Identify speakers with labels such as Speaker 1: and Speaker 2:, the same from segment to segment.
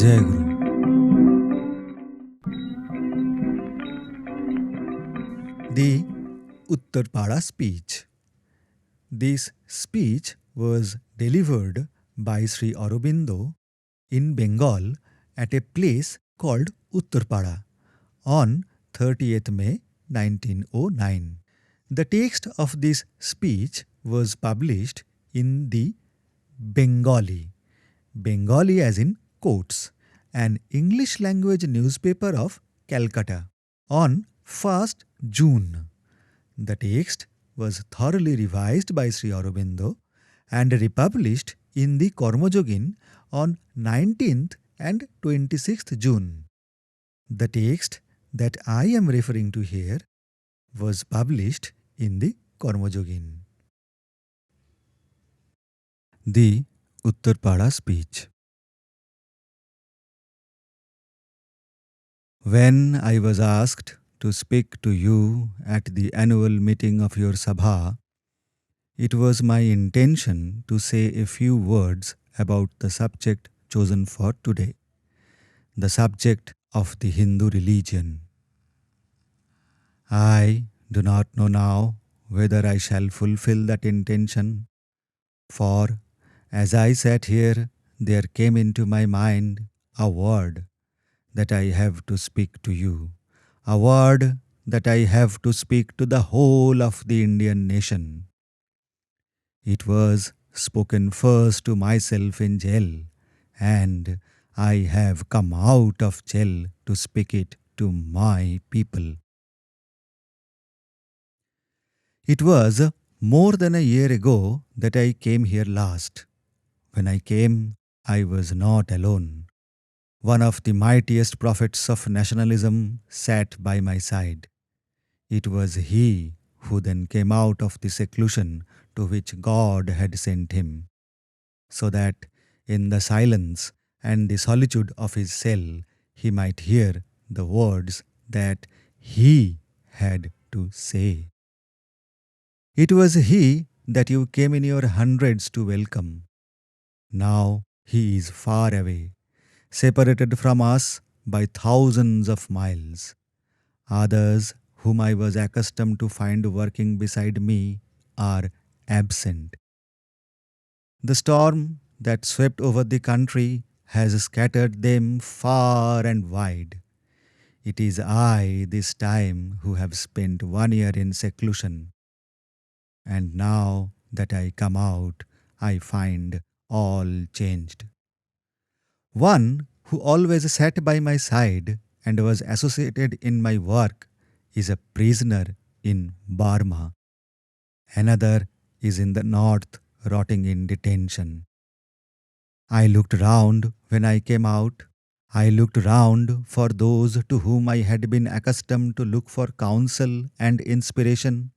Speaker 1: Jai Guru. The Uttarpada speech. This speech was delivered by Sri Aurobindo in Bengal at a place called Uttarpada on 30th May 1909. The text of this speech was published in the Bengali as in quotes, an English language newspaper of Calcutta on 1st June. The text was thoroughly revised by Sri Aurobindo and republished in the Karmajogin on 19th and 26th June. The text that I am referring to here was published in the Karmajogin. The Uttarpada speech. When I was asked to speak to you at the annual meeting of your Sabha, it was my intention to say a few words about the subject chosen for today, the subject of the Hindu religion. I do not know now whether I shall fulfill that intention, for as I sat here, there came into my mind a word that I have to speak to you, a word that I have to speak to the whole of the Indian nation. It was spoken first to myself in jail, and I have come out of jail to speak it to my people. It was more than a year ago that I came here last. When I came, I was not alone. One of the mightiest prophets of nationalism sat by my side. It was he who then came out of the seclusion to which God had sent him, so that in the silence and the solitude of his cell he might hear the words that he had to say. It was he that you came in your hundreds to welcome. Now he is far away, separated from us by thousands of miles. Others whom I was accustomed to find working beside me are absent. The storm that swept over the country has scattered them far and wide. It is I this time who have spent 1 year in seclusion, and now that I come out, I find all changed. One who always sat by my side and was associated in my work is a prisoner in Burma. Another is in the north, rotting in detention. I looked round when I came out. I looked round for those to whom I had been accustomed to look for counsel and inspiration.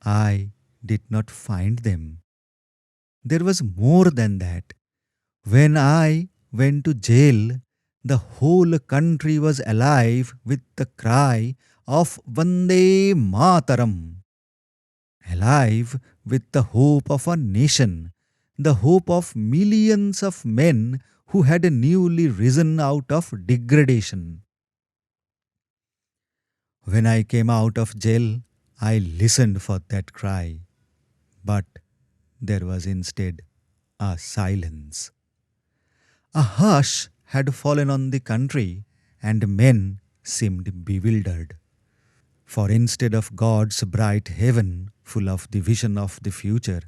Speaker 1: I did not find them. There was more than that. When I went to jail, the whole country was alive with the cry of Vande Mataram, alive with the hope of a nation, the hope of millions of men who had newly risen out of degradation. When I came out of jail, I listened for that cry, but there was instead a silence. A hush had fallen on the country, and men seemed bewildered. For instead of God's bright heaven, full of the vision of the future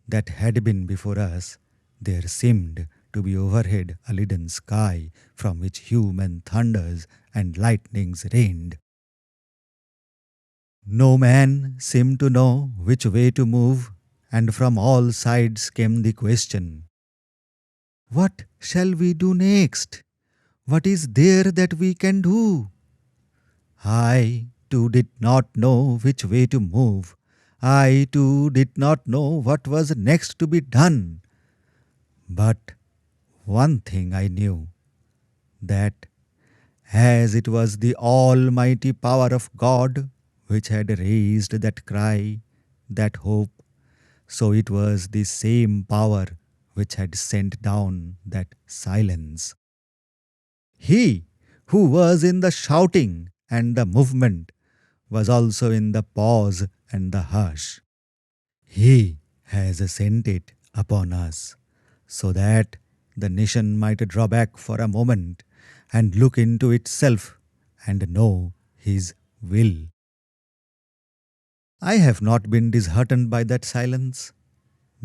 Speaker 1: that had been before us, there seemed to be overhead a leaden sky from which human thunders and lightnings rained. No man seemed to know which way to move, and from all sides came the question, "What shall we do next? What is there that we can do?" I too did not know which way to move. I too did not know what was next to be done. But one thing I knew, that as it was the almighty power of God which had raised that cry, that hope, so it was the same power which had sent down that silence. He who was in the shouting and the movement was also in the pause and the hush. He has sent it upon us so that the nation might draw back for a moment and look into itself and know His will. I have not been disheartened by that silence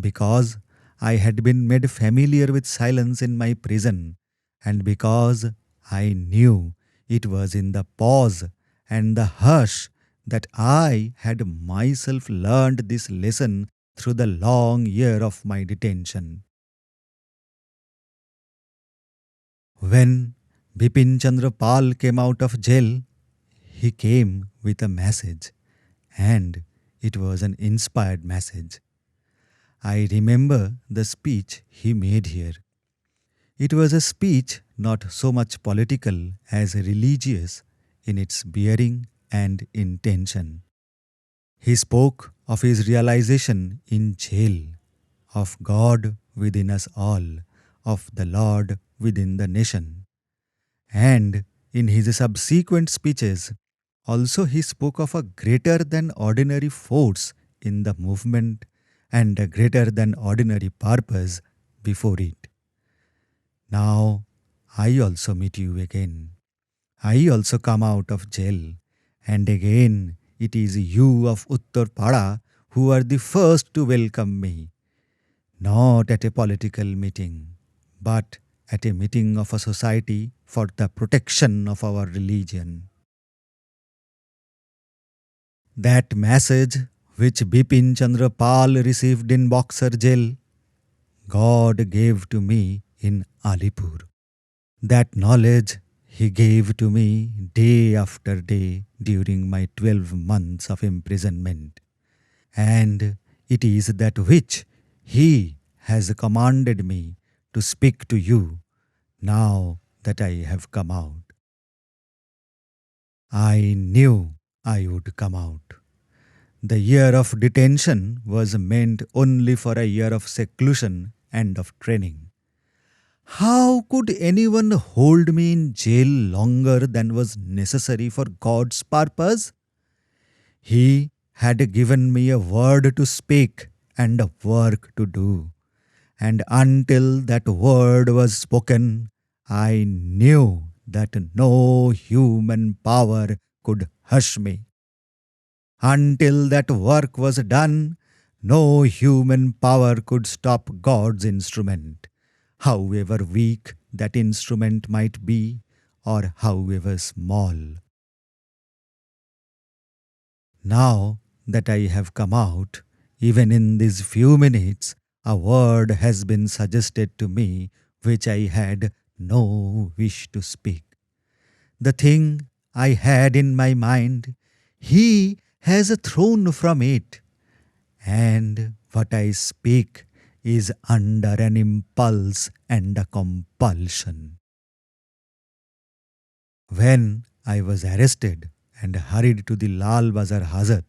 Speaker 1: because I had been made familiar with silence in my prison, and because I knew it was in the pause and the hush that I had myself learned this lesson through the long year of my detention. When Bipin Chandra Pal came out of jail, he came with a message, and it was an inspired message. I remember the speech he made here. It was a speech not so much political as religious in its bearing and intention. He spoke of his realization in jail, of God within us all, of the Lord within the nation. And in his subsequent speeches, also he spoke of a greater than ordinary force in the movement and a greater than ordinary purpose before it. Now I also meet you again. I also come out of jail, and again it is you of Uttarpada who are the first to welcome me, not at a political meeting, but at a meeting of a society for the protection of our religion. That message which Bipin Chandra Pal received in Boxer jail, God gave to me in Alipur. That knowledge he gave to me day after day during my 12 months of imprisonment. And it is that which he has commanded me to speak to you now that I have come out. I knew I would come out. The year of detention was meant only for a year of seclusion and of training. How could anyone hold me in jail longer than was necessary for God's purpose? He had given me a word to speak and a work to do. And until that word was spoken, I knew that no human power could hush me. Until that work was done, no human power could stop God's instrument, however weak that instrument might be or however small. Now that I have come out, even in these few minutes, a word has been suggested to me which I had no wish to speak. The thing I had in my mind, He has thrown from it, and what I speak is under an impulse and a compulsion. When I was arrested and hurried to the Lal Bazar Hazat,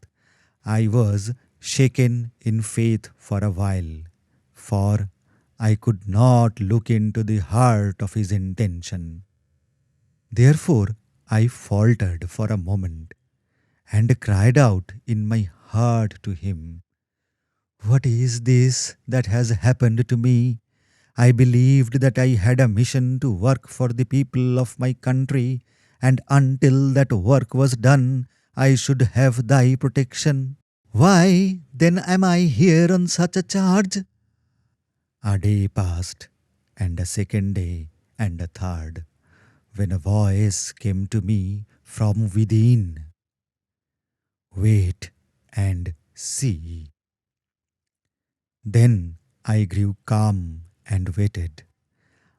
Speaker 1: I was shaken in faith for a while, for I could not look into the heart of his intention. Therefore, I faltered for a moment and cried out in my heart to him, "What is this that has happened to me? I believed that I had a mission to work for the people of my country, and until that work was done, I should have thy protection. Why then am I here on such a charge?" A day passed, and a second day, and a third, when a voice came to me from within. Wait and see. Then I grew calm and waited.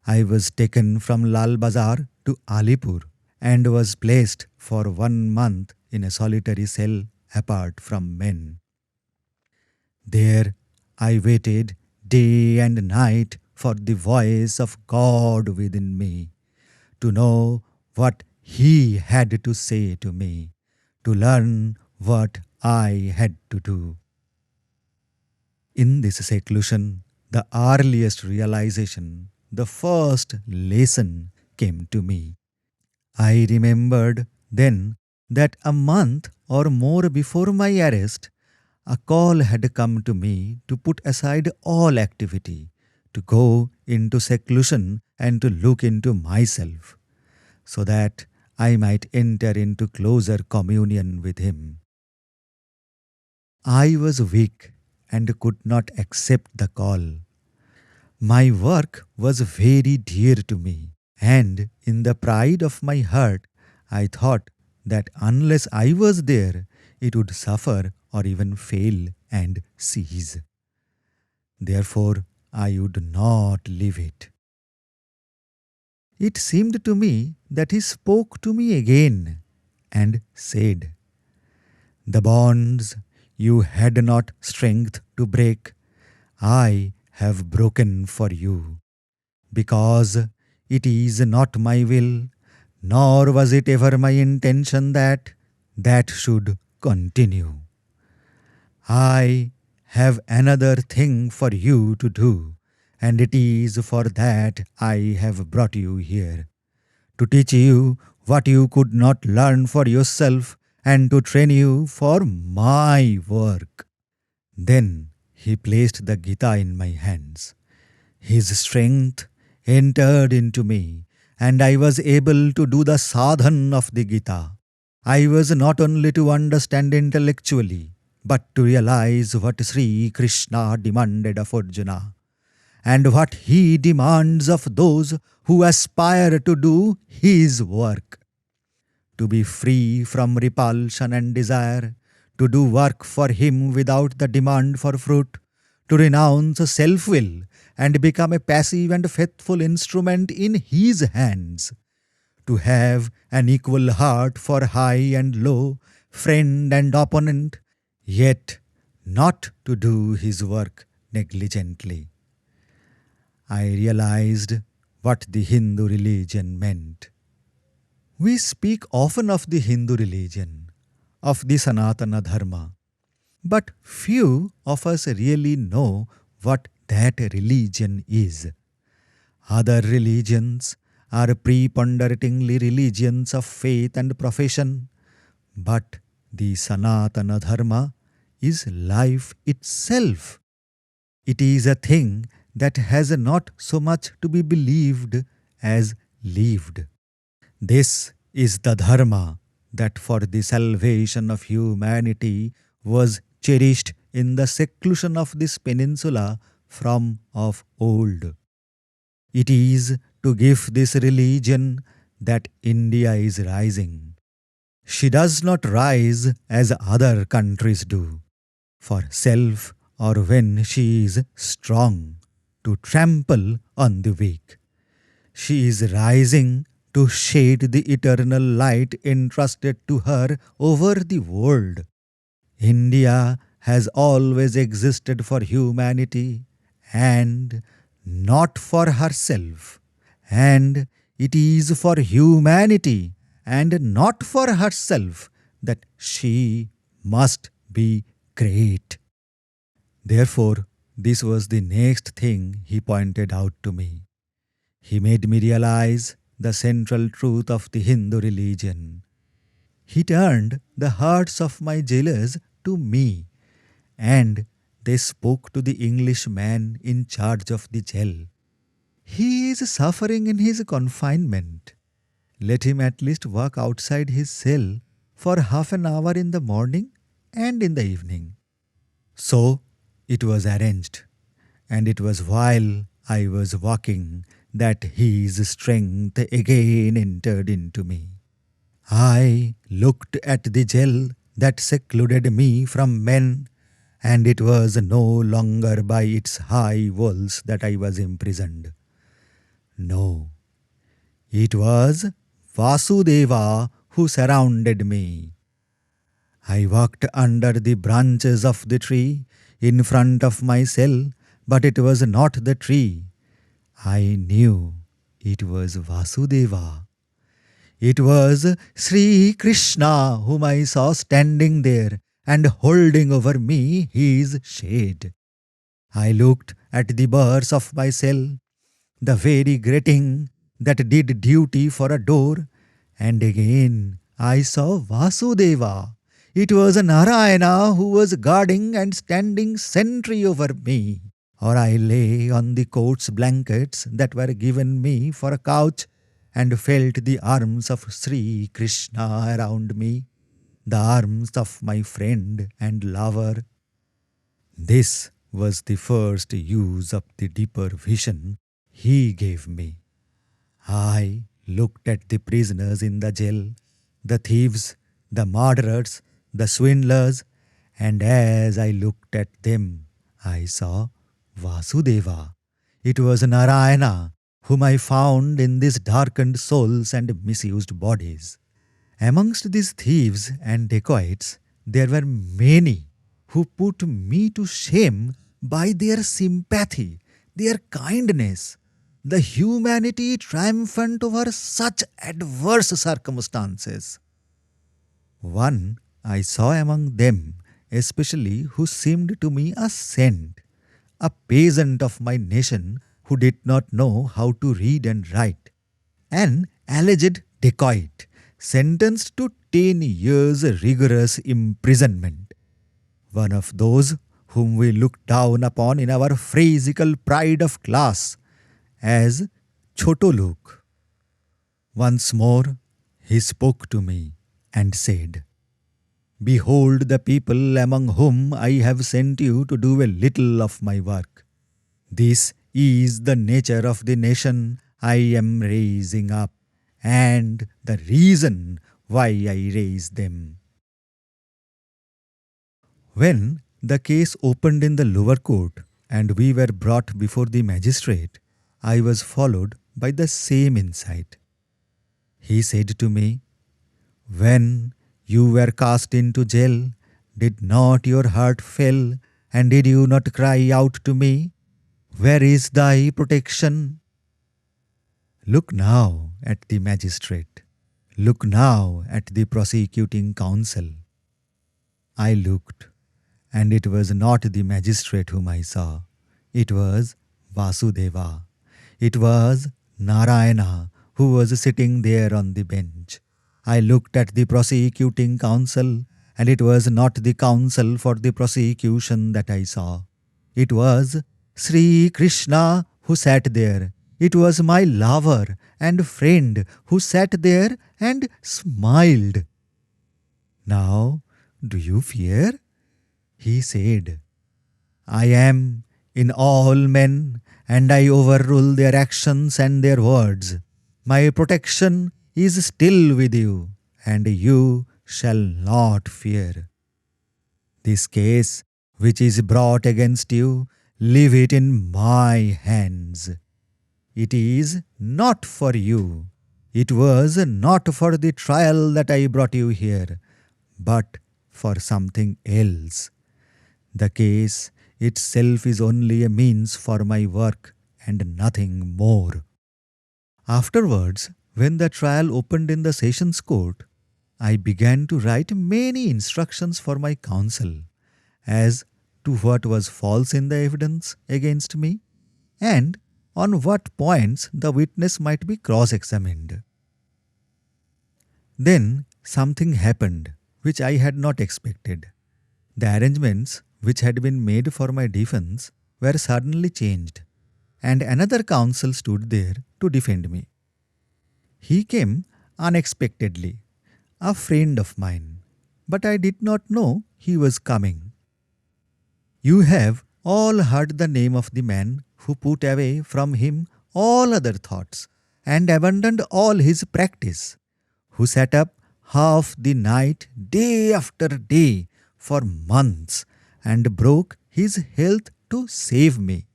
Speaker 1: I was taken from Lal Bazar to Alipur and was placed for 1 month in a solitary cell apart from men. There I waited day and night for the voice of God within me, to know what He had to say to me, to learn what I had to do. In this seclusion, the earliest realization, the first lesson came to me. I remembered then that a month or more before my arrest, a call had come to me to put aside all activity, to go into seclusion and to look into myself, so that I might enter into closer communion with Him. I was weak and could not accept the call. My work was very dear to me, and in the pride of my heart, I thought that unless I was there, it would suffer or even fail and cease. Therefore, I would not leave it. It seemed to me that he spoke to me again and said, "The bonds you had not strength to break, I have broken for you, because it is not my will, nor was it ever my intention that should continue. I have another thing for you to do, and it is for that I have brought you here, to teach you what you could not learn for yourself and to train you for my work." Then he placed the Gita in my hands. His strength entered into me, and I was able to do the sadhan of the Gita. I was not only to understand intellectually, but to realize what Sri Krishna demanded of Arjuna, and what he demands of those who aspire to do his work. To be free from repulsion and desire, to do work for him without the demand for fruit, to renounce self-will and become a passive and faithful instrument in his hands, to have an equal heart for high and low, friend and opponent, yet not to do his work negligently. I realized what the Hindu religion meant. We speak often of the Hindu religion, of the Sanatana Dharma, but few of us really know what that religion is. Other religions are preponderatingly religions of faith and profession, but the Sanatana Dharma is life itself. It is a thing that has not so much to be believed as lived. This is the Dharma that for the salvation of humanity was cherished in the seclusion of this peninsula from of old. It is to give this religion that India is rising. She does not rise as other countries do, for self or when she is strong, to trample on the weak. She is rising to shade the eternal light entrusted to her over the world. India has always existed for humanity and not for herself. And it is for humanity and not for herself that she must be great. Therefore, this was the next thing he pointed out to me. He made me realize the central truth of the Hindu religion. He turned the hearts of my jailers to me, and they spoke to the Englishman in charge of the jail. He is suffering in his confinement. Let him at least walk outside his cell for half an hour in the morning and in the evening. So it was arranged, and it was while I was walking that his strength again entered into me. I looked at the jail that secluded me from men, and it was no longer by its high walls that I was imprisoned. No, it was Vasudeva who surrounded me. I walked under the branches of the tree in front of my cell, but it was not the tree. I knew it was Vasudeva. It was Sri Krishna whom I saw standing there and holding over me his shade. I looked at the bars of my cell, the very grating that did duty for a door, And again I saw Vasudeva. It was Narayana who was guarding and standing sentry over me. Or I lay on the coat's blankets that were given me for a couch and felt the arms of Sri Krishna around me, the arms of my friend and lover. This was the first use of the deeper vision he gave me. I looked at the prisoners in the jail, the thieves, the murderers, the swindlers, and as I looked at them, I saw Vasudeva. It was Narayana, whom I found in these darkened souls and misused bodies. Amongst these thieves and dacoits, there were many who put me to shame by their sympathy, their kindness, the humanity triumphant over such adverse circumstances. One I saw among them, especially who seemed to me a saint, a peasant of my nation who did not know how to read and write, an alleged dacoit, sentenced to 10 years rigorous imprisonment, one of those whom we look down upon in our phrasical pride of class as Chotoluk. Once more he spoke to me and said, Behold the people among whom I have sent you to do a little of my work. This is the nature of the nation I am raising up, and the reason why I raise them. When the case opened in the lower court and we were brought before the magistrate, I was followed by the same insight. He said to me, When you were cast into jail, did not your heart fail, and did you not cry out to me, Where is thy protection? Look now at the magistrate. Look now at the prosecuting counsel. I looked, and it was not the magistrate whom I saw. It was Vasudeva. It was Narayana who was sitting there on the bench. I looked at the prosecuting counsel, and it was not the counsel for the prosecution that I saw. It was Sri Krishna who sat there. It was my lover and friend who sat there and smiled. Now, do you fear? He said, I am in all men, and I overrule their actions and their words. My protection is still with you, and you shall not fear. This case which is brought against you, leave it in my hands. It is not for you. It was not for the trial that I brought you here, but for something else. The case itself is only a means for my work and nothing more. Afterwards, when the trial opened in the sessions court, I began to write many instructions for my counsel as to what was false in the evidence against me and on what points the witness might be cross-examined. Then something happened which I had not expected. The arrangements which had been made for my defense were suddenly changed, and another counsel stood there to defend me. He came unexpectedly, a friend of mine, but I did not know he was coming. You have all heard the name of the man who put away from him all other thoughts and abandoned all his practice, who sat up half the night, day after day, for months, and broke his health to save me.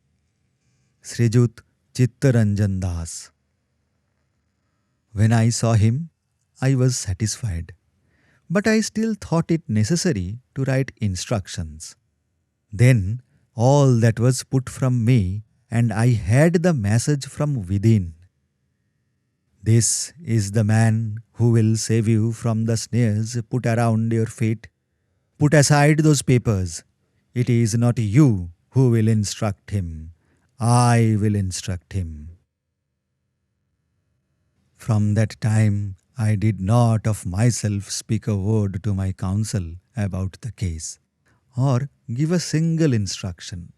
Speaker 1: Srijut Chittaranjan Das. When I saw him, I was satisfied, but I still thought it necessary to write instructions. Then all that was put from me, and I had the message from within. This is the man who will save you from the snares put around your feet. Put aside those papers. It is not you who will instruct him. I will instruct him. From that time, I did not of myself speak a word to my counsel about the case, or give a single instruction.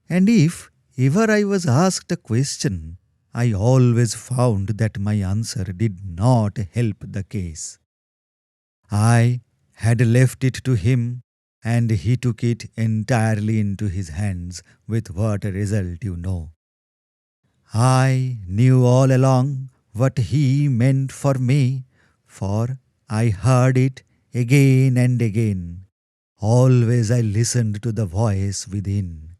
Speaker 1: And if ever I was asked a question, I always found that my answer did not help the case. I had left it to him, and he took it entirely into his hands, with what result you know. I knew all along what he meant for me, for I heard it again and again. Always I listened to the voice within.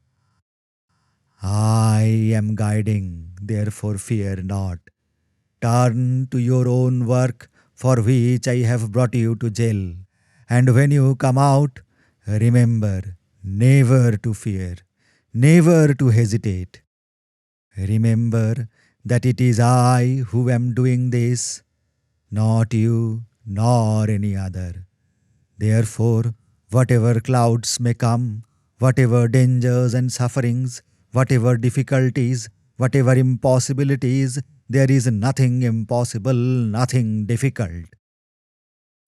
Speaker 1: I am guiding, therefore fear not. Turn to your own work for which I have brought you to jail. And when you come out, remember never to fear, never to hesitate. Remember that it is I who am doing this, not you nor any other. Therefore, whatever clouds may come, whatever dangers and sufferings, whatever difficulties, whatever impossibilities, there is nothing impossible, nothing difficult.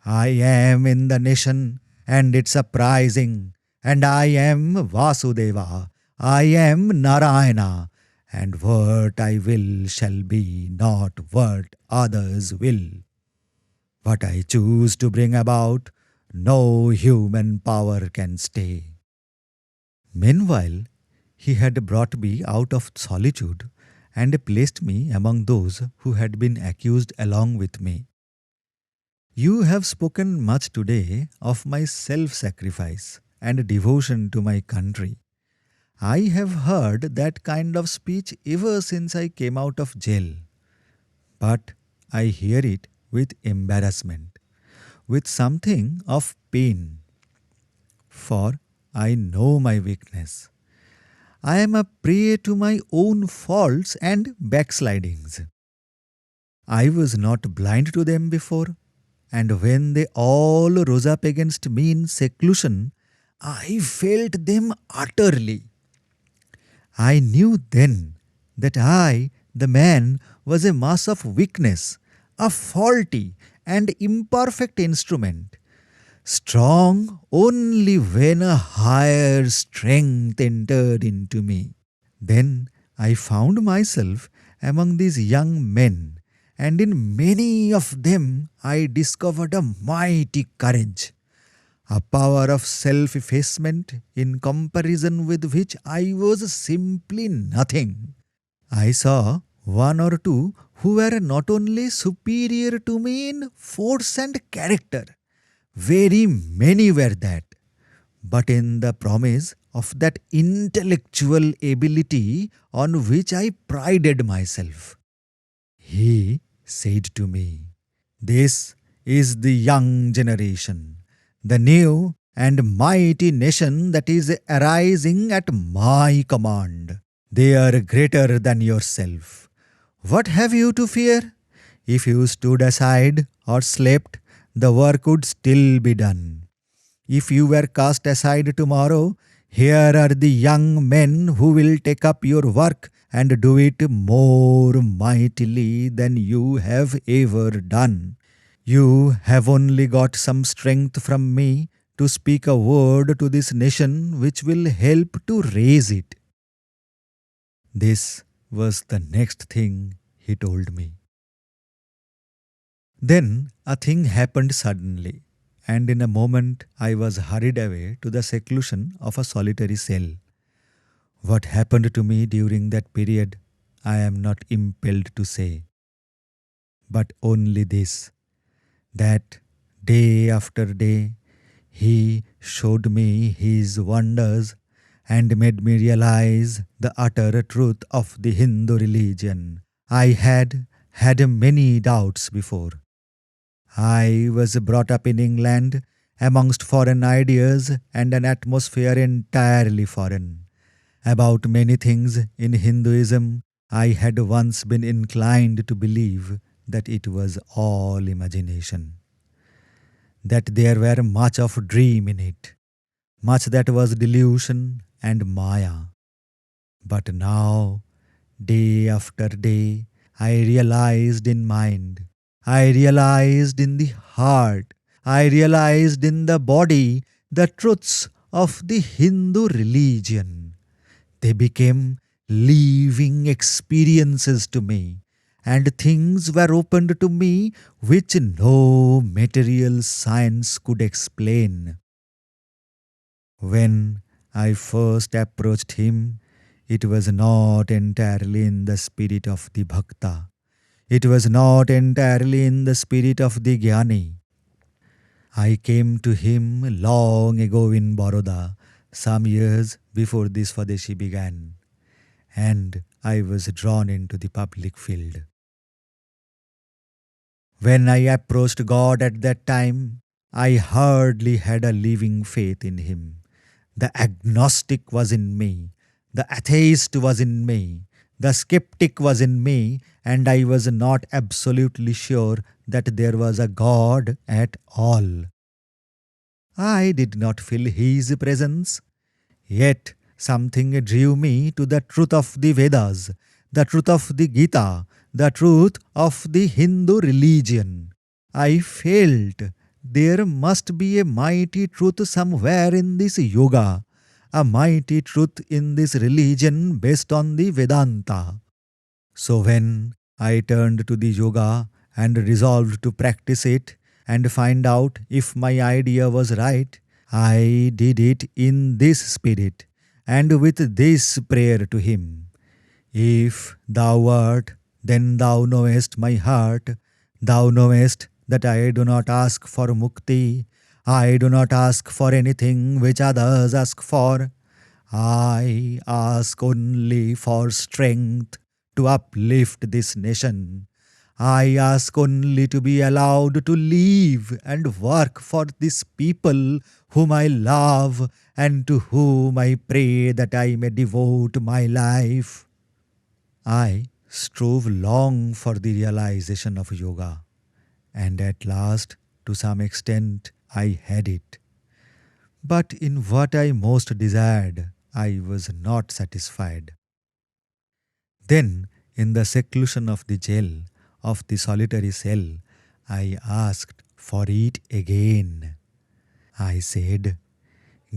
Speaker 1: I am in the nation, and it's surprising, and I am Vasudeva, I am Narayana, and what I will shall be, not what others will. What I choose to bring about, no human power can stay. Meanwhile, he had brought me out of solitude and placed me among those who had been accused along with me. You have spoken much today of my self-sacrifice and devotion to my country. I have heard that kind of speech ever since I came out of jail. But I hear it with embarrassment, with something of pain, for I know my weakness. I am a prey to my own faults and backslidings. I was not blind to them before, and when they all rose up against me in seclusion, I felt them utterly. I knew then that I, the man, was a mass of weakness, a faulty and imperfect instrument, strong only when a higher strength entered into me. Then I found myself among these young men, and in many of them I discovered a mighty courage, a power of self-effacement in comparison with which I was simply nothing. I saw one or two who were not only superior to me in force and character, very many were that, but in the promise of that intellectual ability on which I prided myself. He said to me, "This is the young generation, the new and mighty nation that is arising at my command. They are greater than yourself. What have you to fear? If you stood aside or slept, the work would still be done. If you were cast aside tomorrow, here are the young men who will take up your work and do it more mightily than you have ever done. You have only got some strength from me to speak a word to this nation which will help to raise it." This was the next thing he told me. Then a thing happened suddenly, and in a moment I was hurried away to the seclusion of a solitary cell. What happened to me during that period, I am not impelled to say, but only this, that day after day he showed me his wonders and made me realize the utter truth of the Hindu religion. I had many doubts before. I was brought up in England amongst foreign ideas and an atmosphere entirely foreign. About many things in Hinduism, I had once been inclined to believe that it was all imagination, that there were much of dream in it, much that was delusion and maya. But now, day after day, I realized in mind, I realized in the heart, I realized in the body the truths of the Hindu religion. They became living experiences to me, and things were opened to me which no material science could explain. When I first approached him, it was not entirely in the spirit of the Bhakta. It was not entirely in the spirit of the Jnani. I came to him long ago in Baroda, some years before this Swadeshi began, and I was drawn into the public field. When I approached God at that time, I hardly had a living faith in Him. The agnostic was in me, the atheist was in me, the skeptic was in me, and I was not absolutely sure that there was a God at all. I did not feel His presence, yet something drew me to the truth of the Vedas, the truth of the Gita, the truth of the Hindu religion. I felt there must be a mighty truth somewhere in this yoga, a mighty truth in this religion based on the Vedanta. So when I turned to the yoga and resolved to practice it and find out if my idea was right, I did it in this spirit and with this prayer to him. If thou art, then thou knowest my heart. Thou knowest that I do not ask for mukti. I do not ask for anything which others ask for. I ask only for strength to uplift this nation. I ask only to be allowed to live and work for this people whom I love and to whom I pray that I may devote my life. I strove long for the realization of yoga, and at last, to some extent, I had it. But in what I most desired, I was not satisfied. Then, in the seclusion of the jail, of the solitary cell, I asked for it again. I said,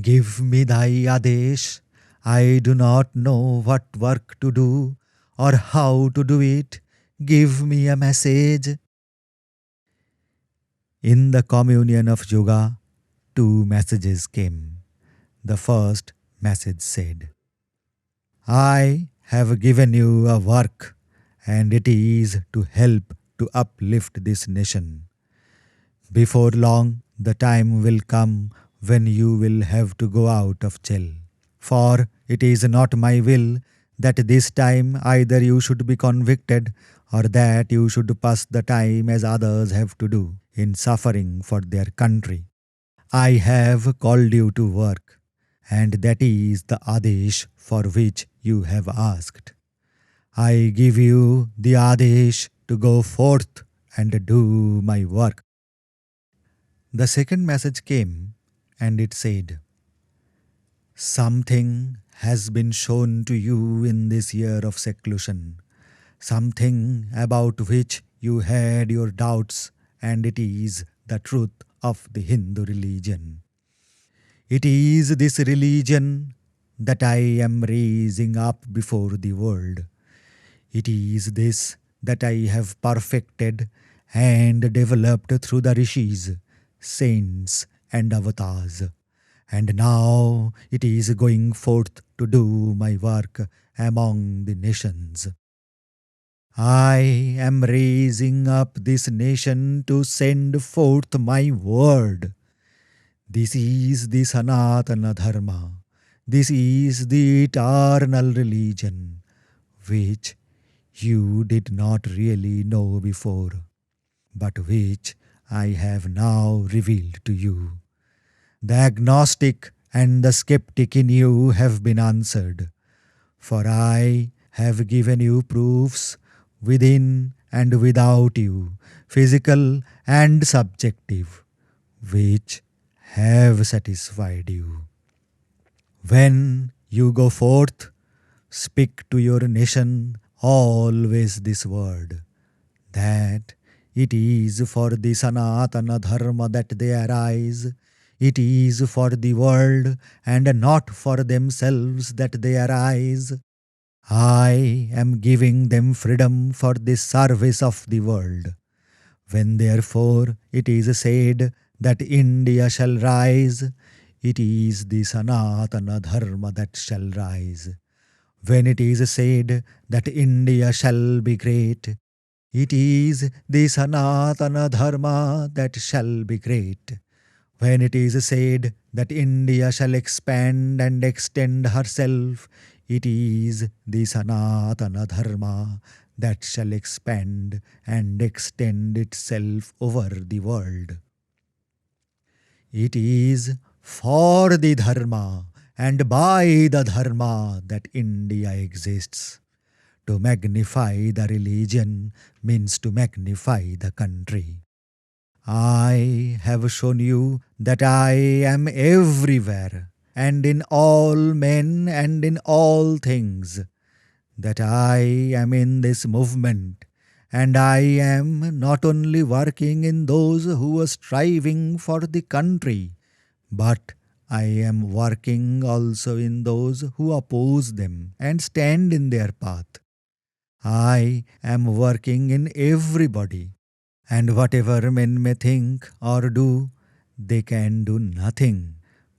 Speaker 1: "Give me thy Adesh. I do not know what work to do or how to do it. Give me a message." In the communion of yoga, two messages came. The first message said, "I have given you a work, and it is to help to uplift this nation. Before long, the time will come when you will have to go out of jail. For it is not my will that this time either you should be convicted or that you should pass the time as others have to do in suffering for their country. I have called you to work, and that is the Adesh for which you have asked. I give you the Adesh to go forth and do my work." The second message came, and it said, "Something has been shown to you in this year of seclusion, something about which you had your doubts, and it is the truth of the Hindu religion. It is this religion that I am raising up before the world. It is this that I have perfected and developed through the rishis, saints, and avatars. And now it is going forth to do my work among the nations. I am raising up this nation to send forth my word. This is the Sanatana Dharma. This is the eternal religion, which you did not really know before, but which I have now revealed to you. The agnostic and the skeptic in you have been answered, for I have given you proofs within and without you, physical and subjective, which have satisfied you. When you go forth, speak to your nation always this word, that It is for the Sanatana Dharma that they arise. It is for the world and not for themselves that they arise. I am giving them freedom for the service of the world. When therefore it is said that India shall rise, it is the Sanatana Dharma that shall rise. When it is said that India shall be great, it is the Sanatana Dharma that shall be great. When it is said that India shall expand and extend herself, it is the Sanatana Dharma that shall expand and extend itself over the world. It is for the Dharma and by the Dharma that India exists. To magnify the religion means to magnify the country. I have shown you that I am everywhere and in all men and in all things, that I am in this movement, and I am not only working in those who are striving for the country, but I am working also in those who oppose them and stand in their path. I am working in everybody, and whatever men may think or do, they can do nothing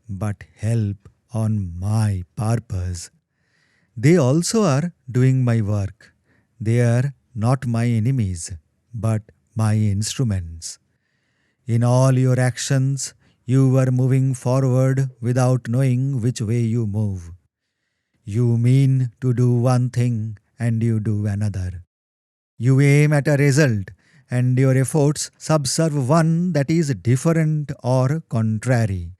Speaker 1: but help on my purpose. They also are doing my work. They are not my enemies, but my instruments. In all your actions, you are moving forward without knowing which way you move. You mean to do one thing and you do another. You aim at a result and your efforts subserve one that is different or contrary.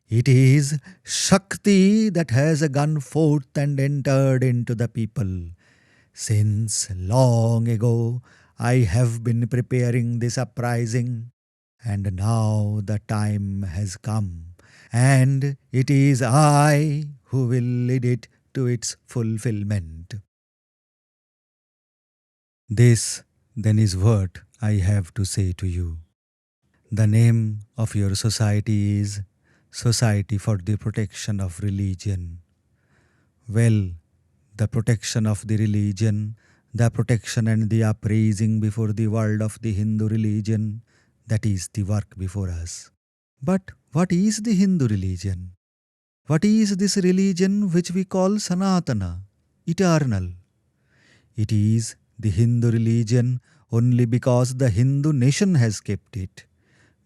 Speaker 1: It is Shakti that has gone forth and entered into the people. Since long ago, I have been preparing this uprising, and now the time has come, and it is I who will lead it to its fulfillment. This, then, is what I have to say to you. The name of your society is Society for the Protection of Religion. Well, the protection of the religion, the protection and the upraising before the world of the Hindu religion, that is the work before us. But what is the Hindu religion? What is this religion which we call Sanatana, eternal? It is the Hindu religion only because the Hindu nation has kept it.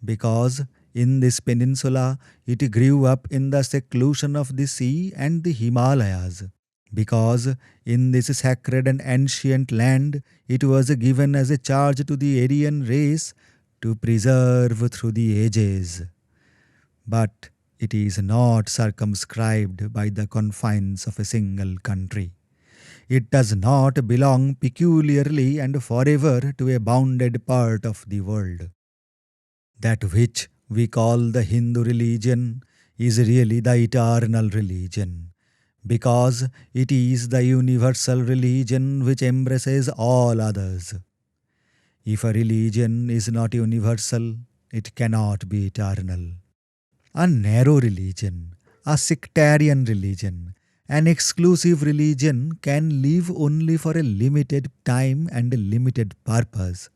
Speaker 1: Because in this peninsula it grew up in the seclusion of the sea and the Himalayas. Because in this sacred and ancient land it was given as a charge to the Aryan race to preserve through the ages. But it is not circumscribed by the confines of a single country. It does not belong peculiarly and forever to a bounded part of the world. That which we call the Hindu religion is really the eternal religion, because it is the universal religion which embraces all others. If a religion is not universal, it cannot be eternal. A narrow religion, a sectarian religion, an exclusive religion can live only for a limited time and a limited purpose.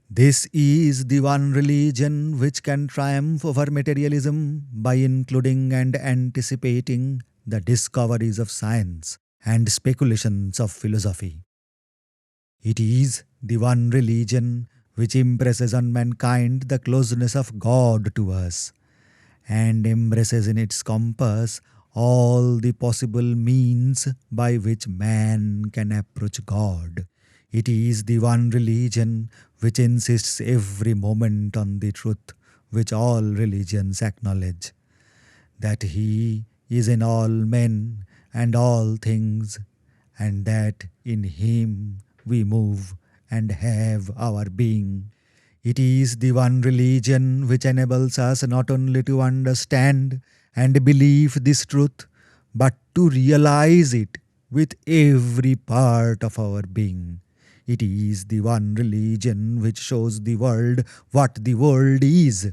Speaker 1: This is the one religion which can triumph over materialism by including and anticipating the discoveries of science and speculations of philosophy. It is the one religion which impresses on mankind the closeness of God to us and embraces in its compass all the possible means by which man can approach God. It is the one religion which insists every moment on the truth which all religions acknowledge, that He is in all men and all things, and that in Him we move and have our being. It is the one religion which enables us not only to understand and believe this truth, but to realize it with every part of our being. It is the one religion which shows the world what the world is.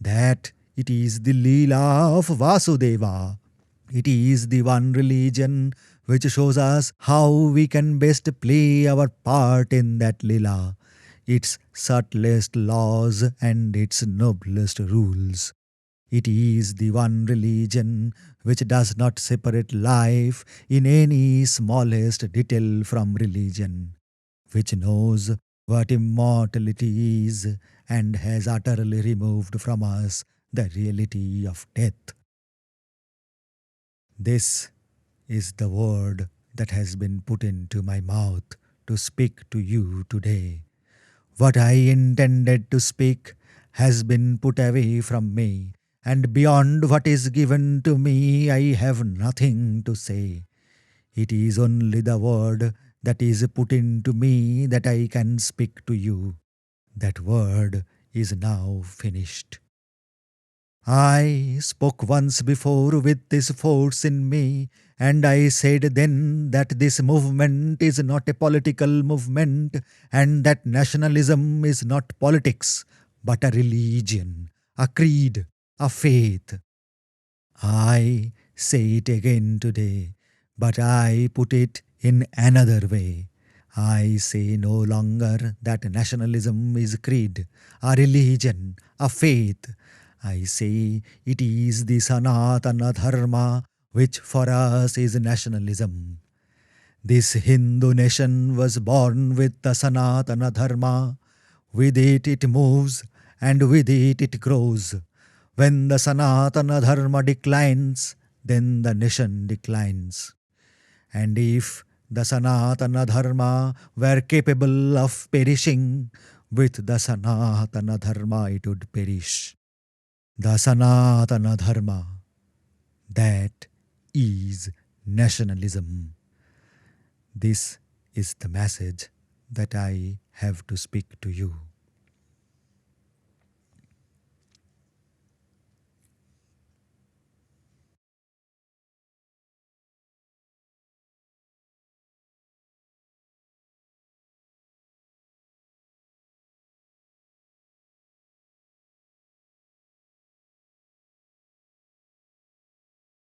Speaker 1: That it is the Leela of Vasudeva. It is the one religion which shows us how we can best play our part in that Leela, its subtlest laws and its noblest rules. It is the one religion which does not separate life in any smallest detail from religion, which knows what immortality is and has utterly removed from us the reality of death. This is the word that has been put into my mouth to speak to you today. What I intended to speak has been put away from me, and beyond what is given to me, I have nothing to say. It is only the word that is put into me that I can speak to you. That word is now finished. I spoke once before with this force in me, and I said then that this movement is not a political movement, and that nationalism is not politics, but a religion, a creed, a faith. I say it again today, but I put it in another way. I say no longer that nationalism is creed, a religion, a faith. I say it is the Sanatana Dharma, which for us is nationalism. This Hindu nation was born with the Sanatana Dharma. With it moves, and with it grows. When the Sanatana Dharma declines, then the nation declines. And if the Sanatana Dharma were capable of perishing, with the Sanatana Dharma it would perish. The Sanatana Dharma, that is nationalism. This is the message that I have to speak to you.